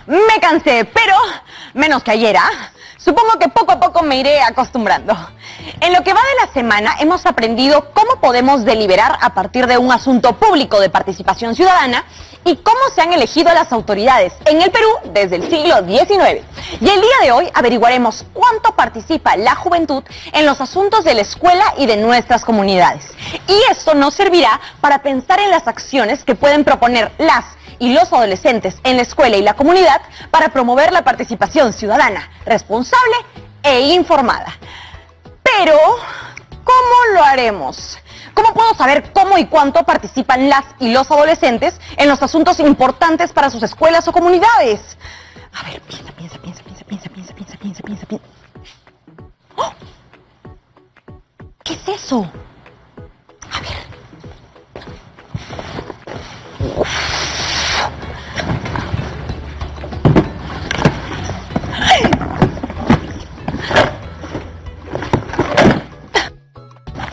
Me cansé, pero menos que ayer, ¿ah? Supongo que poco a poco me iré acostumbrando. En lo que va de la semana hemos aprendido cómo podemos deliberar a partir de un asunto público de participación ciudadana y cómo se han elegido las autoridades en el Perú desde el siglo XIX. Y el día de hoy averiguaremos cuánto participa la juventud en los asuntos de la escuela y de nuestras comunidades. Y esto nos servirá para pensar en las acciones que pueden proponer las y los adolescentes en la escuela y la comunidad para promover la participación ciudadana, responsable e informada. Pero, ¿cómo lo haremos? ¿Cómo puedo saber cómo y cuánto participan las y los adolescentes en los asuntos importantes para sus escuelas o comunidades? A ver, piensa. ¡Oh! ¿Qué es eso? A ver.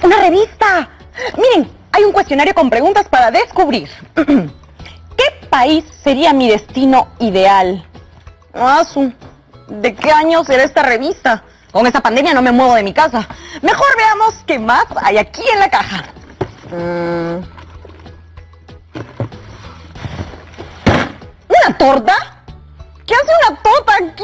¡Una revista! Miren, hay un cuestionario con preguntas para descubrir. ¿Qué país sería mi destino ideal? ¿De qué año será esta revista? Con esta pandemia no me muevo de mi casa. Mejor veamos qué más hay aquí en la caja. ¿Una torta? ¿Qué hace una torta aquí?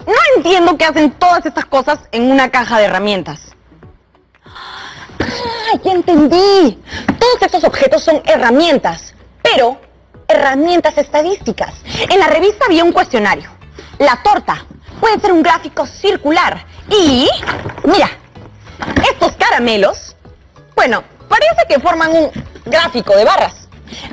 No entiendo qué hacen todas estas cosas en una caja de herramientas. ¡Ah, ya entendí! Todos estos objetos son herramientas, pero herramientas estadísticas. En la revista había un cuestionario. La torta puede ser un gráfico circular y... mira, estos caramelos, bueno, parece que forman un gráfico de barras.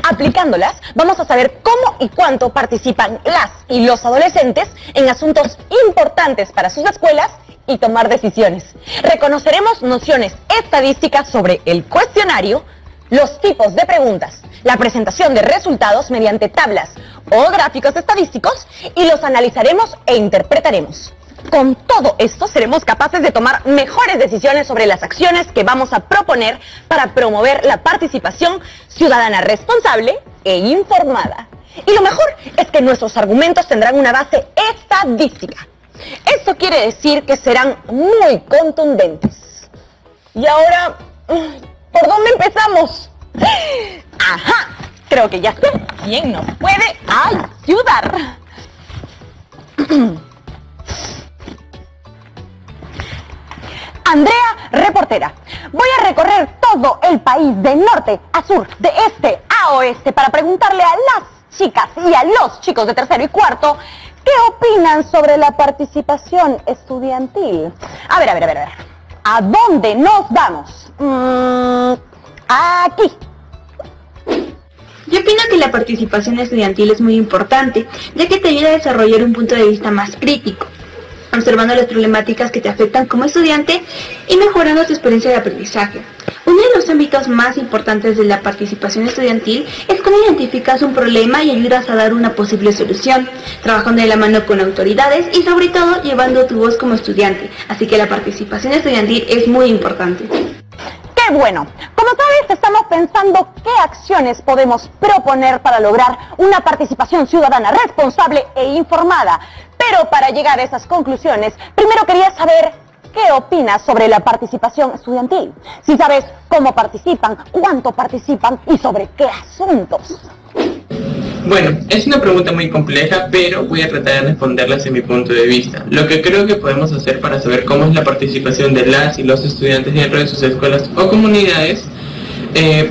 Aplicándolas, vamos a saber cómo y cuánto participan las y los adolescentes en asuntos importantes para sus escuelas y tomar decisiones. Reconoceremos nociones estadísticas sobre el cuestionario, los tipos de preguntas, la presentación de resultados mediante tablas o gráficos estadísticos y los analizaremos e interpretaremos. Con todo esto seremos capaces de tomar mejores decisiones sobre las acciones que vamos a proponer para promover la participación ciudadana responsable e informada. Y lo mejor es que nuestros argumentos tendrán una base estadística. Esto quiere decir que serán muy contundentes. Y ahora, ¿por dónde empezamos? ¡Ajá! Creo que ya sé quién nos puede ayudar. Andrea, reportera. Voy a recorrer todo el país de norte a sur, de este a oeste, para preguntarle a las chicas y a los chicos de tercero y cuarto qué opinan sobre la participación estudiantil. A ver. ¿A dónde nos vamos? Aquí. Yo opino que la participación estudiantil es muy importante, ya que te ayuda a desarrollar un punto de vista más crítico, observando las problemáticas que te afectan como estudiante y mejorando tu experiencia de aprendizaje. Uno de los ámbitos más importantes de la participación estudiantil es cuando identificas un problema y ayudas a dar una posible solución, trabajando de la mano con autoridades y sobre todo llevando tu voz como estudiante. Así que la participación estudiantil es muy importante. ¡Qué bueno! Como sabes, estamos pensando qué acciones podemos proponer para lograr una participación ciudadana responsable e informada. Pero para llegar a esas conclusiones, primero quería saber qué opinas sobre la participación estudiantil. Si sabes cómo participan, cuánto participan y sobre qué asuntos. Bueno, es una pregunta muy compleja, pero voy a tratar de responderla desde mi punto de vista. Lo que creo que podemos hacer para saber cómo es la participación de las y los estudiantes dentro de sus escuelas o comunidades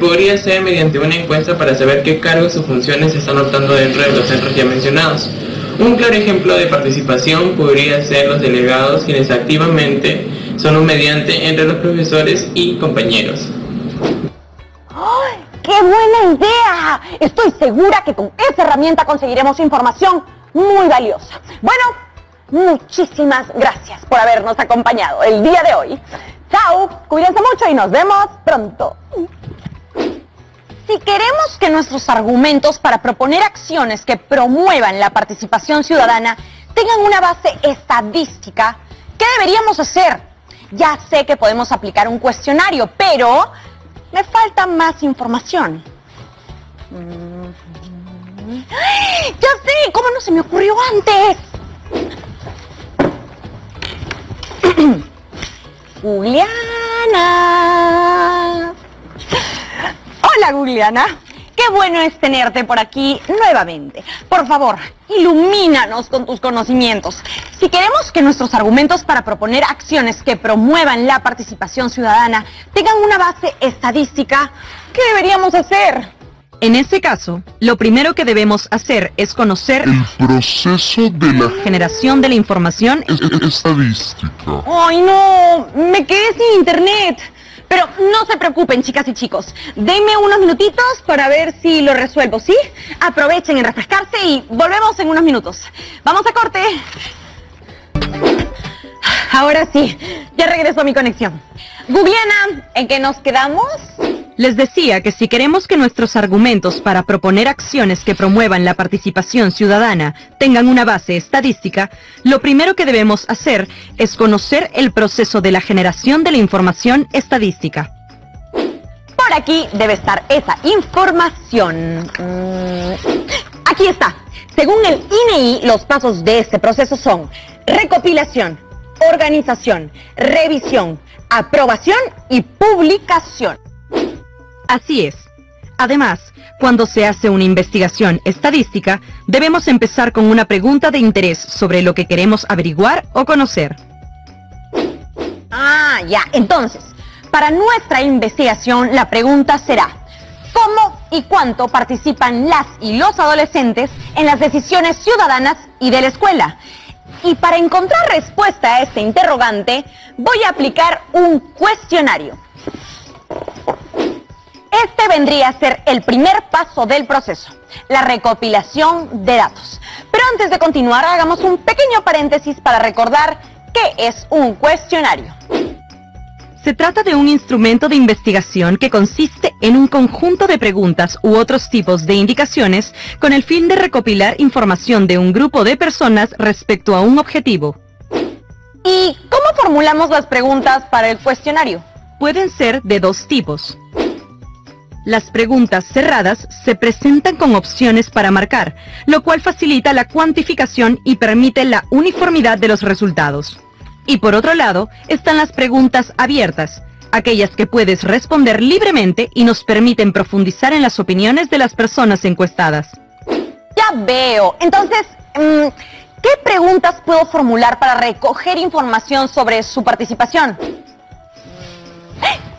podría ser mediante una encuesta para saber qué cargos o funciones se están optando dentro de los centros ya mencionados. Un claro ejemplo de participación podría ser los delegados, quienes activamente son un mediante entre los profesores y compañeros. ¡Ay, qué buena idea! Estoy segura que con esa herramienta conseguiremos información muy valiosa. Bueno, muchísimas gracias por habernos acompañado el día de hoy. Chao, cuídense mucho y nos vemos pronto. Si queremos que nuestros argumentos para proponer acciones que promuevan la participación ciudadana tengan una base estadística, ¿qué deberíamos hacer? Ya sé que podemos aplicar un cuestionario, pero me falta más información. ¡Ya sé! ¿Cómo no se me ocurrió antes? Juliana. Hola, Juliana. Qué bueno es tenerte por aquí nuevamente. Por favor, ilumínanos con tus conocimientos. Si queremos que nuestros argumentos para proponer acciones que promuevan la participación ciudadana tengan una base estadística, ¿qué deberíamos hacer? En ese caso, lo primero que debemos hacer es conocer el proceso de la generación de la información estadística. ¡Ay, no! Me quedé sin internet. Pero no se preocupen, chicas y chicos. Denme unos minutitos para ver si lo resuelvo, ¿sí? Aprovechen en refrescarse y volvemos en unos minutos. ¡Vamos a corte! Ahora sí, ya regresó mi conexión. Juliana, ¿en qué nos quedamos? Les decía que si queremos que nuestros argumentos para proponer acciones que promuevan la participación ciudadana tengan una base estadística, lo primero que debemos hacer es conocer el proceso de la generación de la información estadística. Por aquí debe estar esa información. Aquí está. Según el INEI, los pasos de este proceso son recopilación, organización, revisión, aprobación y publicación. Así es. Además, cuando se hace una investigación estadística, debemos empezar con una pregunta de interés sobre lo que queremos averiguar o conocer. Ah, ya. Entonces, para nuestra investigación, la pregunta será: ¿cómo y cuánto participan las y los adolescentes en las decisiones ciudadanas y de la escuela? Y para encontrar respuesta a este interrogante, voy a aplicar un cuestionario. Este vendría a ser el primer paso del proceso, la recopilación de datos. Pero antes de continuar, hagamos un pequeño paréntesis para recordar qué es un cuestionario. Se trata de un instrumento de investigación que consiste en un conjunto de preguntas u otros tipos de indicaciones con el fin de recopilar información de un grupo de personas respecto a un objetivo. ¿Y cómo formulamos las preguntas para el cuestionario? Pueden ser de dos tipos. Las preguntas cerradas se presentan con opciones para marcar, lo cual facilita la cuantificación y permite la uniformidad de los resultados. Y por otro lado, están las preguntas abiertas, aquellas que puedes responder libremente y nos permiten profundizar en las opiniones de las personas encuestadas. Ya veo. Entonces, ¿qué preguntas puedo formular para recoger información sobre su participación?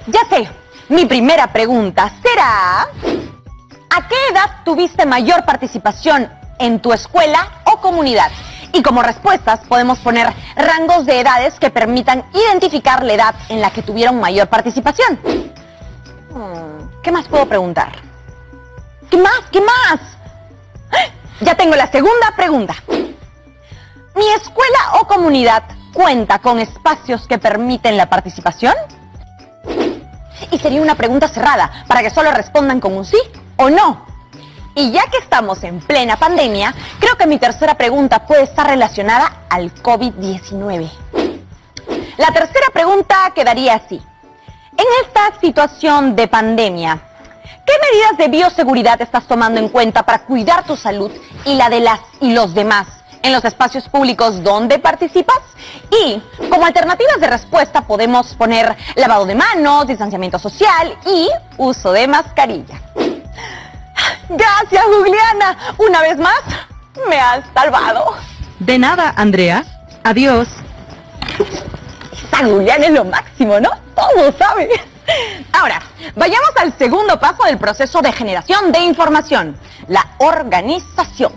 Ya sé. Mi primera pregunta será: ¿a qué edad tuviste mayor participación en tu escuela o comunidad? Y como respuestas podemos poner rangos de edades que permitan identificar la edad en la que tuvieron mayor participación. ¿Qué más puedo preguntar? ¿Qué más? ¿Qué más? Ya tengo la segunda pregunta. ¿Mi escuela o comunidad cuenta con espacios que permiten la participación? Y sería una pregunta cerrada, para que solo respondan con un sí o no. Y ya que estamos en plena pandemia, creo que mi tercera pregunta puede estar relacionada al COVID-19. La tercera pregunta quedaría así: en esta situación de pandemia, ¿qué medidas de bioseguridad estás tomando en cuenta para cuidar tu salud y la de las y los demás en los espacios públicos donde participas? Y como alternativas de respuesta podemos poner lavado de manos, distanciamiento social y uso de mascarilla. Gracias, Juliana. Una vez más, me has salvado. De nada, Andrea. Adiós. Esa Juliana es lo máximo, ¿no? Todo sabe. Ahora, vayamos al segundo paso del proceso de generación de información: la organización.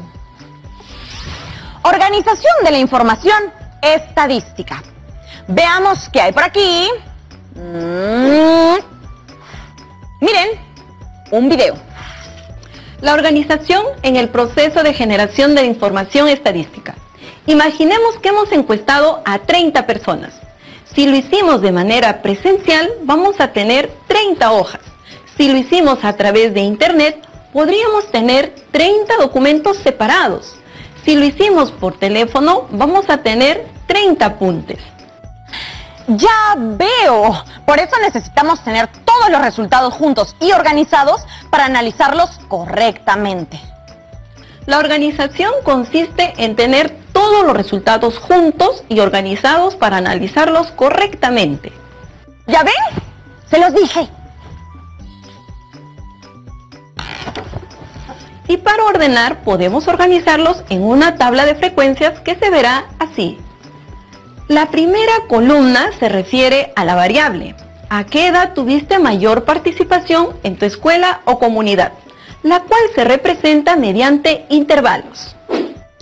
Organización de la información estadística. Veamos qué hay por aquí. Miren, un video. La organización en el proceso de generación de información estadística. Imaginemos que hemos encuestado a 30 personas. Si lo hicimos de manera presencial, vamos a tener 30 hojas. Si lo hicimos a través de internet, podríamos tener 30 documentos separados. Si lo hicimos por teléfono, vamos a tener 30 apuntes. Ya veo. Por eso necesitamos tener todos los resultados juntos y organizados para analizarlos correctamente. La organización consiste en tener todos los resultados juntos y organizados para analizarlos correctamente. ¿Ya ven? Se los dije. Y para ordenar podemos organizarlos en una tabla de frecuencias que se verá así. La primera columna se refiere a la variable. ¿A qué edad tuviste mayor participación en tu escuela o comunidad? La cual se representa mediante intervalos.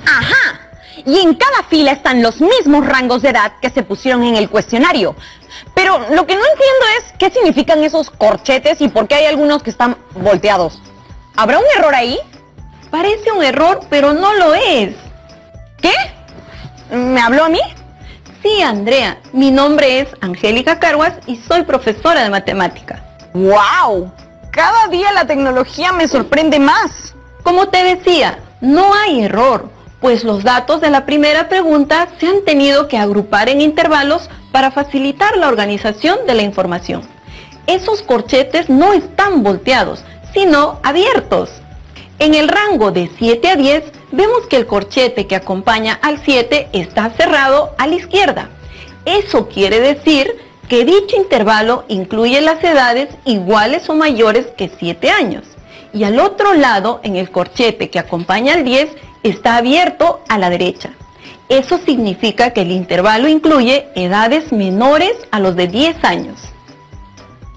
Ajá. Y en cada fila están los mismos rangos de edad que se pusieron en el cuestionario. Pero lo que no entiendo es qué significan esos corchetes y por qué hay algunos que están volteados. ¿Habrá un error ahí? Parece un error, pero no lo es. ¿Qué? ¿Me habló a mí? Sí, Andrea. Mi nombre es Angélica Carguas y soy profesora de matemática. ¡Wow! Cada día la tecnología me sorprende más. Como te decía, no hay error, pues los datos de la primera pregunta se han tenido que agrupar en intervalos para facilitar la organización de la información. Esos corchetes no están volteados, sino abiertos. En el rango de 7 a 10, vemos que el corchete que acompaña al 7 está cerrado a la izquierda. Eso quiere decir que dicho intervalo incluye las edades iguales o mayores que 7 años. Y al otro lado, en el corchete que acompaña al 10, está abierto a la derecha. Eso significa que el intervalo incluye edades menores a los de 10 años.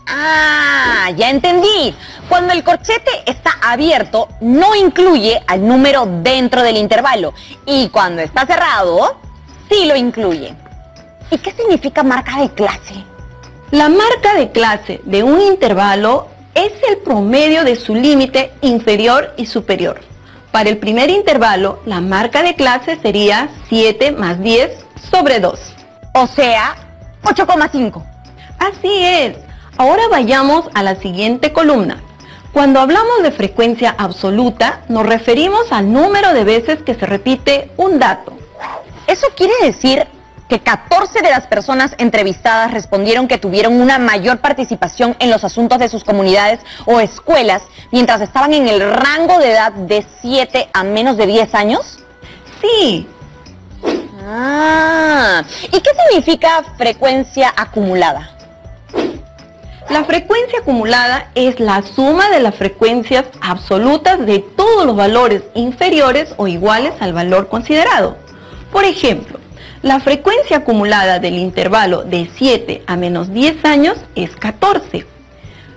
Ah, ya entendí. Cuando el corchete está abierto, no incluye al número dentro del intervalo. Y cuando está cerrado, sí lo incluye. ¿Y qué significa marca de clase? La marca de clase de un intervalo es el promedio de su límite inferior y superior. Para el primer intervalo, la marca de clase sería 7 más 10 sobre 2. O sea, 8,5. Así es. Ahora vayamos a la siguiente columna. Cuando hablamos de frecuencia absoluta, nos referimos al número de veces que se repite un dato. Eso quiere decir que 14 de las personas entrevistadas respondieron que tuvieron una mayor participación en los asuntos de sus comunidades o escuelas mientras estaban en el rango de edad de 7 a menos de 10 años. Sí. Ah, ¿y qué significa frecuencia acumulada? La frecuencia acumulada es la suma de las frecuencias absolutas de todos los valores inferiores o iguales al valor considerado. Por ejemplo, la frecuencia acumulada del intervalo de 7 a menos 10 años es 14.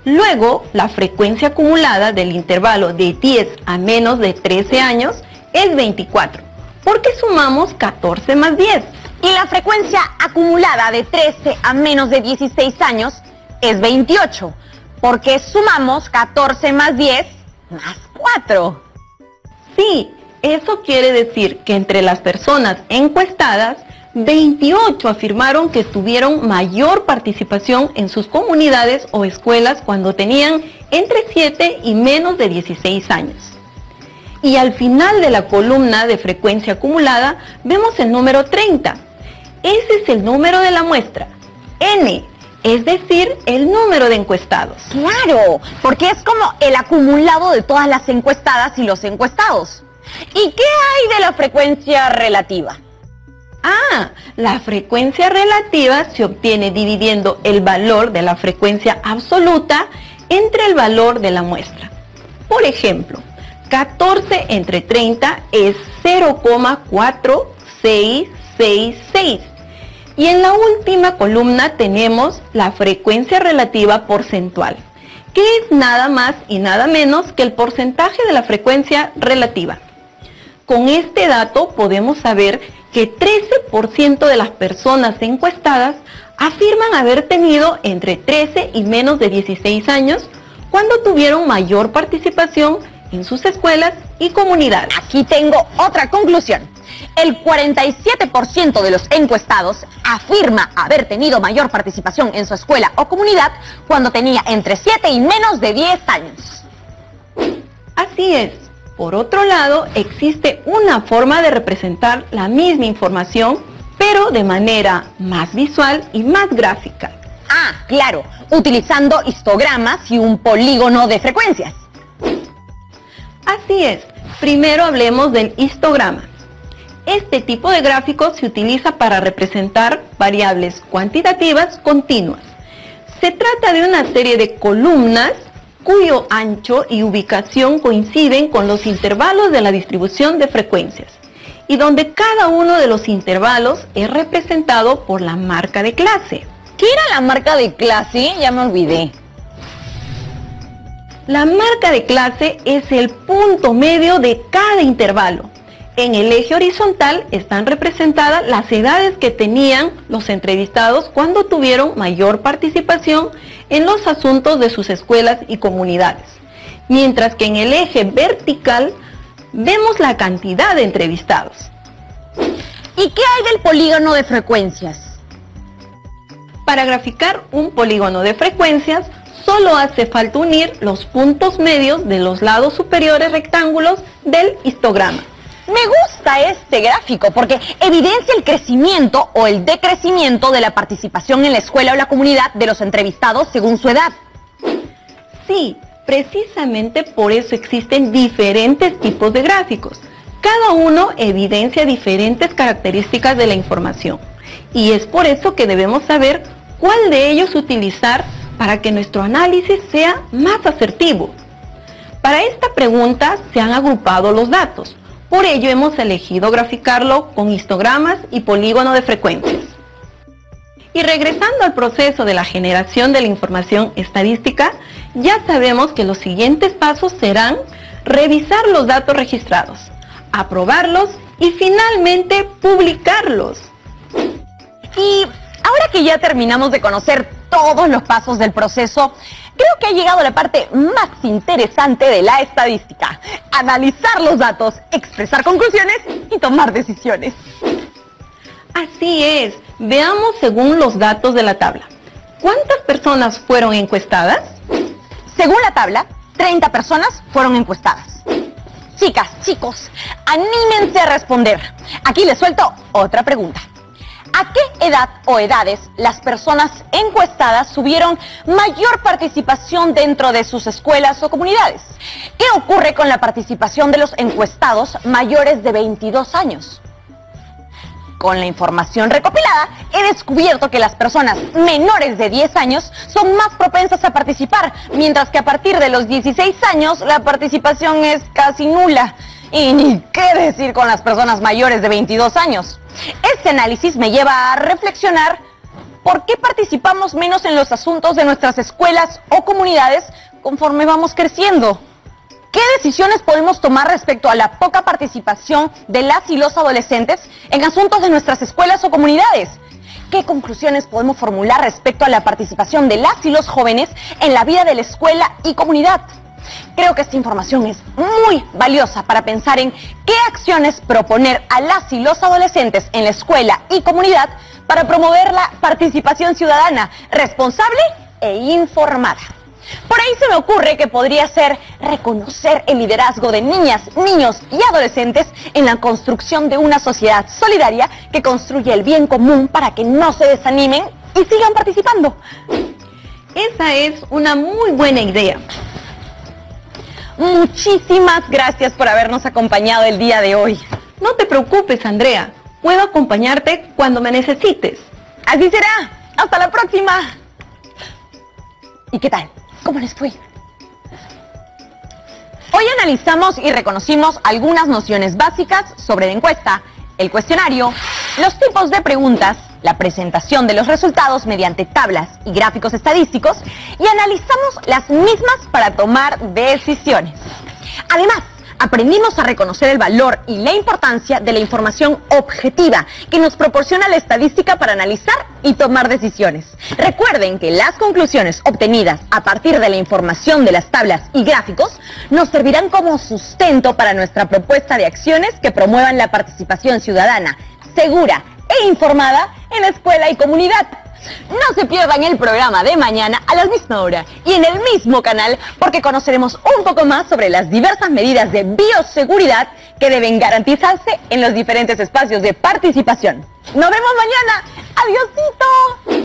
Luego, la frecuencia acumulada del intervalo de 10 a menos de 13 años es 24, porque sumamos 14 más 10. Y la frecuencia acumulada de 13 a menos de 16 años es 28, porque sumamos 14 más 10 más 4. Sí, eso quiere decir que entre las personas encuestadas, 28 afirmaron que tuvieron mayor participación en sus comunidades o escuelas cuando tenían entre 7 y menos de 16 años. Y al final de la columna de frecuencia acumulada vemos el número 30. Ese es el número de la muestra, N, es decir, el número de encuestados. Claro, porque es como el acumulado de todas las encuestadas y los encuestados. ¿Y qué hay de la frecuencia relativa? Ah, la frecuencia relativa se obtiene dividiendo el valor de la frecuencia absoluta entre el valor de la muestra. Por ejemplo, 14 entre 30 es 0,4666. Y en la última columna tenemos la frecuencia relativa porcentual, que es nada más y nada menos que el porcentaje de la frecuencia relativa. Con este dato podemos saber que 13% de las personas encuestadas afirman haber tenido entre 13 y menos de 16 años cuando tuvieron mayor participación en sus escuelas y comunidades. Aquí tengo otra conclusión. El 47% de los encuestados afirma haber tenido mayor participación en su escuela o comunidad cuando tenía entre 7 y menos de 10 años. Así es. Por otro lado, existe una forma de representar la misma información pero de manera más visual y más gráfica. Ah, claro, utilizando histogramas y un polígono de frecuencias. Así es, primero hablemos del histograma. Este tipo de gráfico se utiliza para representar variables cuantitativas continuas. Se trata de una serie de columnas cuyo ancho y ubicación coinciden con los intervalos de la distribución de frecuencias, y donde cada uno de los intervalos es representado por la marca de clase. ¿Qué era la marca de clase? Ya me olvidé. La marca de clase es el punto medio de cada intervalo. En el eje horizontal están representadas las edades que tenían los entrevistados cuando tuvieron mayor participación en los asuntos de sus escuelas y comunidades, mientras que en el eje vertical vemos la cantidad de entrevistados. ¿Y qué hay del polígono de frecuencias? Para graficar un polígono de frecuencias, solo hace falta unir los puntos medios de los lados superiores rectángulos del histograma. Me gusta este gráfico porque evidencia el crecimiento o el decrecimiento de la participación en la escuela o la comunidad de los entrevistados según su edad. Sí, precisamente por eso existen diferentes tipos de gráficos. Cada uno evidencia diferentes características de la información. Y es por eso que debemos saber cuál de ellos utilizar para que nuestro análisis sea más asertivo. Para esta pregunta se han agrupado los datos. Por ello hemos elegido graficarlo con histogramas y polígono de frecuencias. Y regresando al proceso de la generación de la información estadística, ya sabemos que los siguientes pasos serán revisar los datos registrados, aprobarlos y finalmente publicarlos. Y ahora que ya terminamos de conocer todos los pasos del proceso, creo que ha llegado la parte más interesante de la estadística: analizar los datos, expresar conclusiones y tomar decisiones. Así es, veamos según los datos de la tabla. ¿Cuántas personas fueron encuestadas? Según la tabla, 30 personas fueron encuestadas. Chicas, chicos, anímense a responder. Aquí les suelto otra pregunta. ¿A qué edad o edades las personas encuestadas tuvieron mayor participación dentro de sus escuelas o comunidades? ¿Qué ocurre con la participación de los encuestados mayores de 22 años? Con la información recopilada, he descubierto que las personas menores de 10 años son más propensas a participar, mientras que a partir de los 16 años la participación es casi nula. Y ni qué decir con las personas mayores de 22 años. Este análisis me lleva a reflexionar por qué participamos menos en los asuntos de nuestras escuelas o comunidades conforme vamos creciendo. ¿Qué decisiones podemos tomar respecto a la poca participación de las y los adolescentes en asuntos de nuestras escuelas o comunidades? ¿Qué conclusiones podemos formular respecto a la participación de las y los jóvenes en la vida de la escuela y comunidad? Creo que esta información es muy valiosa para pensar en qué acciones proponer a las y los adolescentes en la escuela y comunidad para promover la participación ciudadana responsable e informada. Por ahí se me ocurre que podría ser reconocer el liderazgo de niñas, niños y adolescentes en la construcción de una sociedad solidaria que construye el bien común para que no se desanimen y sigan participando. Esa es una muy buena idea. Muchísimas gracias por habernos acompañado el día de hoy. No te preocupes, Andrea. Puedo acompañarte cuando me necesites. Así será. Hasta la próxima. ¿Y qué tal? ¿Cómo les fue? Hoy analizamos y reconocimos algunas nociones básicas sobre la encuesta, el cuestionario, los tipos de preguntas, la presentación de los resultados mediante tablas y gráficos estadísticos, y analizamos las mismas para tomar decisiones. Además, aprendimos a reconocer el valor y la importancia de la información objetiva que nos proporciona la estadística para analizar y tomar decisiones. Recuerden que las conclusiones obtenidas a partir de la información de las tablas y gráficos nos servirán como sustento para nuestra propuesta de acciones que promuevan la participación ciudadana segura e informada en la escuela y comunidad. No se pierdan el programa de mañana a la misma hora y en el mismo canal, porque conoceremos un poco más sobre las diversas medidas de bioseguridad que deben garantizarse en los diferentes espacios de participación. ¡Nos vemos mañana! ¡Adiósito!